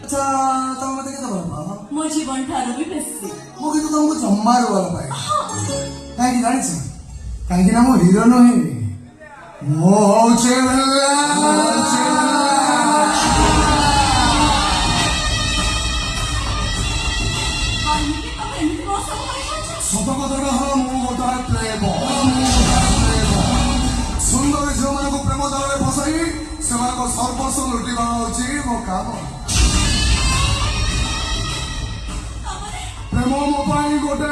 ଆଚ୍ଛା ତମେ ମତେ କେତେ ଭଲ ପାଅ? ମୋ ଜୀବନ ଠାରୁ ବି ବେଶୀ। ମୁଁ କିନ୍ତୁ ତମକୁ ଜମାରୁ ଭଲ ପାଏ। କାହିଁକି ଜାଣିଛ? କାହିଁକି ନା ମୁଁ ହିରୋ ନୁହେଁ, ମୁଁ ହଉଛି କାହିଁକି ତମେ ଏମିତି ମୋ ସବୁ କହିଯାଉଛ? ସତ କଥା କହ, ମୁଁ ଗୋଟାଏ ସୁନ୍ଦର ଝିଅମାନଙ୍କୁ ପ୍ରେମ ଜାଲରେ ଫସାଇ ସେମାନଙ୍କ ସର୍ବସ୍ୱ ଲୁଟିବା ହଉଛି ମୋ କାମ। ପ୍ରେମ ମୋ ପାଇଁ ଗୋଟେ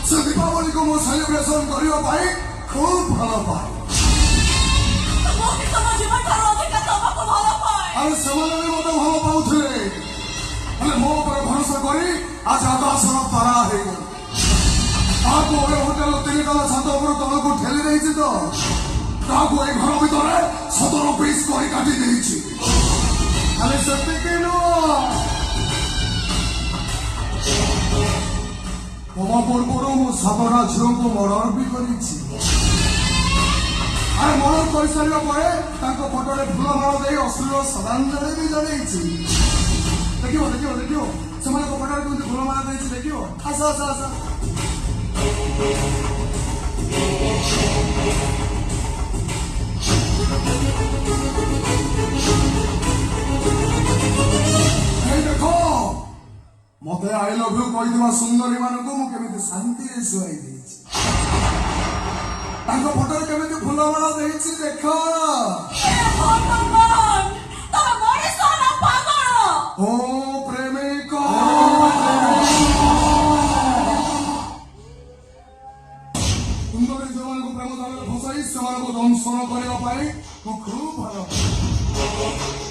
ସେ ଦୀପାବଳିକୁ ମୁଁ ସେଲିବ୍ରେସନ କରିବା ପାଇଁ ଖୁବ୍ ଭଲ ପାଏ। ମୁଁ ବି ତମ ଜୀବନ ଠାରୁ ଅଧିକା ତମକୁ ଭଲ ପାଏ। ଆଉ ସେମାନେ ବି ମତେ ଭଲ ପାଉଥିଲେ, ହେଲେ ମୋ ଉପରେ ଭରସା କରି ଆଜି ଆକାଶର ତାରା ହେଇଗଲେ। ତାହାକୁ ଗୋଟେ ହୋଟେଲ 3 ତଲା ଛାତ ଉପରୁ ତଳକୁ ଠେଲି ଦେଇଛି ତ, ତାହାକୁ ଏଇ ଘର ଭିତରେ 17 ପିସ୍ କରି କାଟି ଦେଇଛି। ଖାଲି ସେତିକି ନୁହଁ, ତମ ପୂର୍ବରୁ ମୁଁ 7ଟା ଝିଅଙ୍କୁ ମର୍ଡର ବି କରିଛି। ଆରେ ମର୍ଡର କରିସାରିବା ପରେ ତାଙ୍କ ଫଟୋରେ ଫୁଲମାଳ ଦେଇ ଅଶ୍ଳୀଳ ଶ୍ରଦ୍ଧାଞ୍ଜଳି ବି ଜଣେଇଛି। ଦେଖିବ ଦେଖିବ ଦେଖିବ ସେମାନଙ୍କ ଫଟୋରେ କେମିତି ଫୁଲମାଳ ଦେଇଛି ଦେଖିବ। ଆସ ଆସ ଆସ। ଦେଖ, ମତେ ଆଇ ଲଭ୍ ୟୁ କହିଥିବା ସୁନ୍ଦରୀ ମାନଙ୍କୁ ମୁଁ କେମିତି ଶାନ୍ତିରେ ଶୁଆଇ ଦେଇଛି। ତାଙ୍କ ଫଟୋରେ କେମିତି ଫୁଲମାଳ ଦେଇଛି ଦେଖ। ଓ ପ୍ରେମିକ, ସୁନ୍ଦରୀ ଝିଅମାନଙ୍କୁ ପ୍ରେମ ଜାଲରେ ଫସାଇ ସେମାନଙ୍କୁ ଦଂଶନ କରିବା ପାଇଁ ମୁଁ ଖୁବ୍ ଭଲ ପାଏ।